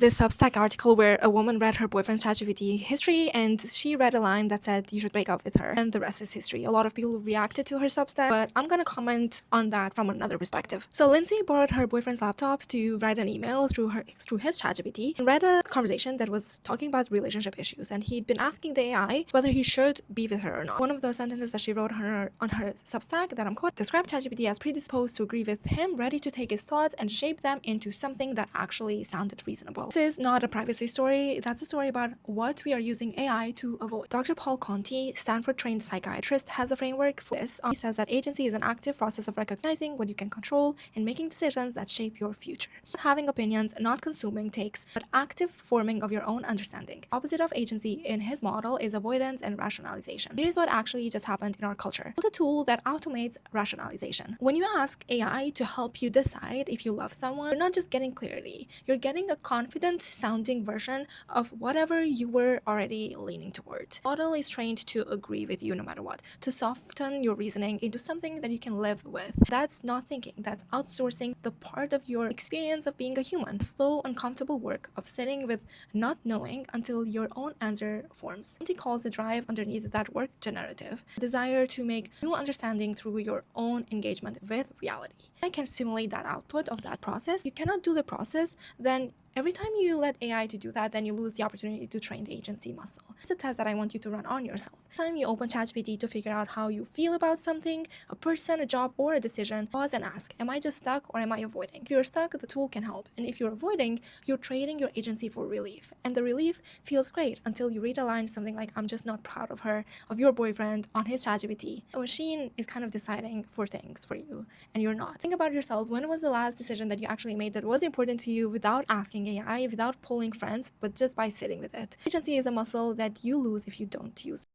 This Substack article where a woman read her boyfriend's ChatGPT history and she read a line that said you should break up with her, and the rest is history. A lot of people reacted to her Substack, but I'm gonna comment on that from another perspective. So Lindsay borrowed her boyfriend's laptop to write an email through his ChatGPT and read a conversation that was talking about relationship issues, and he'd been asking the AI whether he should be with her or not. One of the sentences that she wrote on her Substack that I'm quoting described ChatGPT as predisposed to agree with him, ready to take his thoughts and shape them into something that actually sounded reasonable. This is not a privacy story, that's a story about what we are using AI to avoid. Dr. Paul Conti, Stanford-trained psychiatrist, has a framework for this. He says that agency is an active process of recognizing what you can control and making decisions that shape your future. Not having opinions, not consuming takes, but active forming of your own understanding. Opposite of agency in his model is avoidance and rationalization. Here's what actually just happened in our culture. Build a tool that automates rationalization. When you ask AI to help you decide if you love someone, you're not just getting clarity, you're getting a confident sounding version of whatever you were already leaning toward. The model is trained to agree with you no matter what, to soften your reasoning into something that you can live with. That's not thinking, that's outsourcing the part of your experience of being a human. The slow, uncomfortable work of sitting with not knowing until your own answer forms. He calls the drive underneath that work generative, a desire to make new understanding through your own engagement with reality. I can simulate that output of that process. You cannot do the process, then every time you let AI to do that, then you lose the opportunity to train the agency muscle. It's a test that I want you to run on yourself. Every time you open ChatGPT to figure out how you feel about something, a person, a job, or a decision, pause and ask, am I just stuck or am I avoiding? If you're stuck, the tool can help. And if you're avoiding, you're trading your agency for relief. And the relief feels great until you read a line, something like, I'm just not proud of her, of your boyfriend, on his ChatGPT. A machine is kind of deciding for things for you, and you're not. Think about yourself. When was the last decision that you actually made that was important to you without asking AI, without polling friends, but just by sitting with it? Agency is a muscle that you lose if you don't use it.